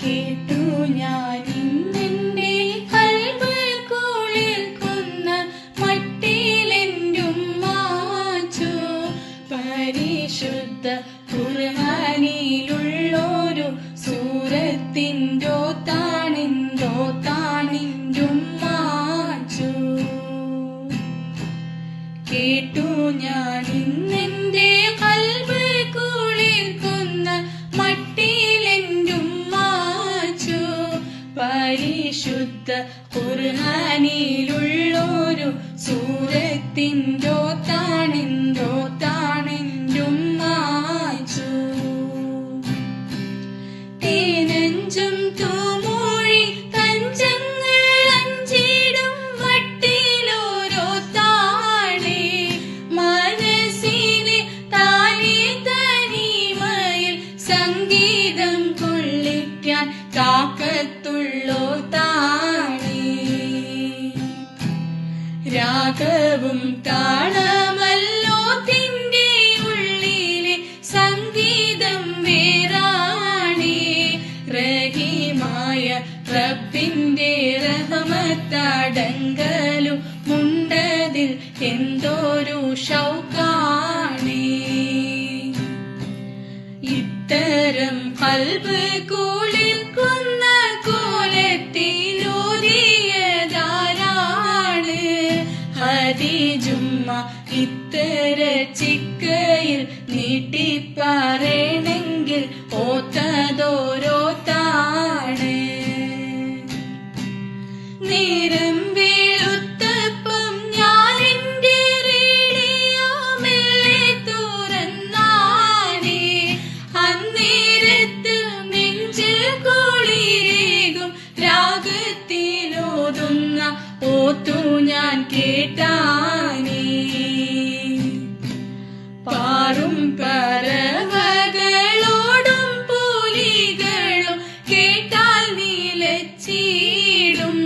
കേട്ടു ഞാൻ ഇന്നെന്റെ കൽബ് കുളിർക്കുന്ന മട്ടിലെന്റുമ്മാച്ചു പരിശുദ്ധ ഖുർആനിലുള്ളൊരു സൂറത്തിൻ്റെ താണിൻ്റുമ്മാച്ചു കേട്ടു ഞാൻ ഇന്നെന്റെ കൽബ് കുളിർക്കുന്ന മട്ടിലെന്റുമ്മാച്ചു പരിശുദ്ധ ഖുർആനിലുള്ളൊരു സൂറത്തിൻ്റെ താണിൻ്റുമ്മാച്ചു തേനഞ്ചും തൂമൊഴി തഞ്ചങ്ങൾ അഞ്ചിടും വട്ടിലോരോ താണേ മനസ്സിനെ താനേ തനിമയിൽ സംഗീതം കൊള്ളിക്കാൻ താക്കത്തുള്ളോ താണേ രാഗവും താളമല്ലോ തിൻ്റെ ഉള്ളിലെ സംഗീതം വേറാണേ റഹീമായ റബ്ബിന്റെ റഹ്മത്തടങ്കലും മുണ്ടതിൽ എന്തോരു ഷൗക്കാണേ ഇത്തരം കൽബ് കുളിർക്കുന്ന കോലത്തിലൂതിയതാരാണ് ഹദീജുമ്മ ഇത്തര ചിക്കയിൽ നീട്ടിപ്പറയണമെങ്കിൽ ഓത്തതോരോ താണ് നേരം വെളുത്തപ്പം ഞാൻ എൻ്റെ റേഡിയോ മെല്ലെ തുറന്നാനേ അന്നേരത്ത് നെഞ്ചിൽ കുളിരേകും രാഗത്തിലോതുന്ന ഓത്തു ഞാൻ കേട്ടാനേ പാറും പറവകളോടും പുലികളും കേട്ടാൽ നീലച്ചീടും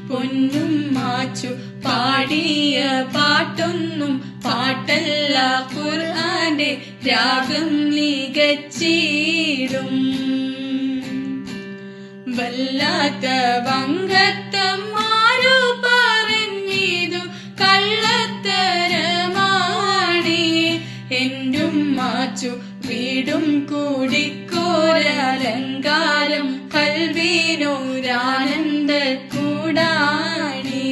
പൊന്നും മാച്ചു പാടിയ പാട്ടൊന്നും പാട്ടല്ല ഖുർആന്റെ രാഗം മികച്ചിടും വല്ലാത്ത വങ്കത്തം ആരു പറഞ്ഞിതു കള്ളത്തരമാണേ എന്റുമ്മാച്ചു വീടും കൂടിക്കോരലങ്കാരം കൽവിനോരാനന്ദ കൂടാണേ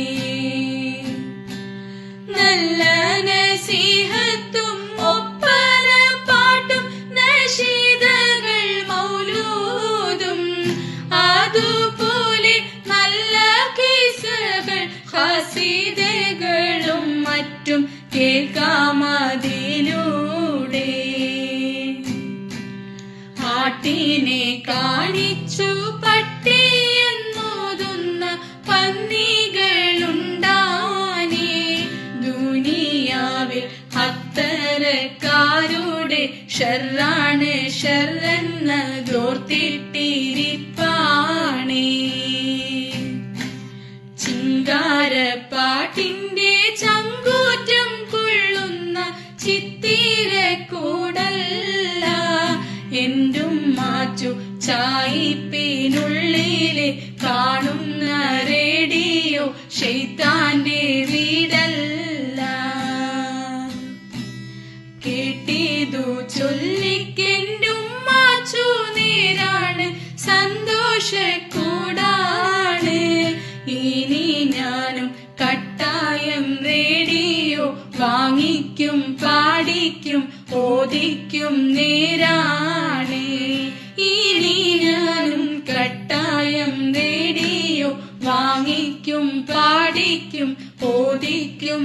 നല്ല നസീഹത്തും ഒപ്പന പാട്ടും നശീദകൾ മൗലൂദും അതുപോലെ നല്ല കിസ്സകൾ ഖസീദകളും മറ്റും കേൾക്കാമതിലൂടെ ആട്ടിനെ കാണിച്ചു പട്ടിയെന്നോതുന്ന പന്നികളുണ്ടാനേ ദുനിയാവിൽ അത്തരക്കാരുടെ ഷർറാണ് ഷർറെന്നതോർത്തിട്ടിരിപ്പാണേ ചിങ്കാരപ്പാട്ടിന്റെ ചങ്കൂറ്റം കൊള്ളുന്ന ചിത്തിരക്കൂടല്ല എന്റുമ്മാച്ചു ചായിപ്പിനുള്ളിലെ കാണുന്ന റേഡിയോ ശൈത്താന്റെ വീടല്ല കേട്ടിതു ചൊല്ലിക്കെന്റുമ്മാച്ചു നേരാണ് സന്തോഷക്കൂടാണ് ഇനി ഞാനും കട്ടായം റേഡിയോ വാങ്ങിക്കും പാടിക്കും ഓദിക്കും നേരാണ് ഇനി ഞാനും കട്ടായം റേഡിയോ വാങ്ങിക്കും പാടിക്കും ഓദിക്കും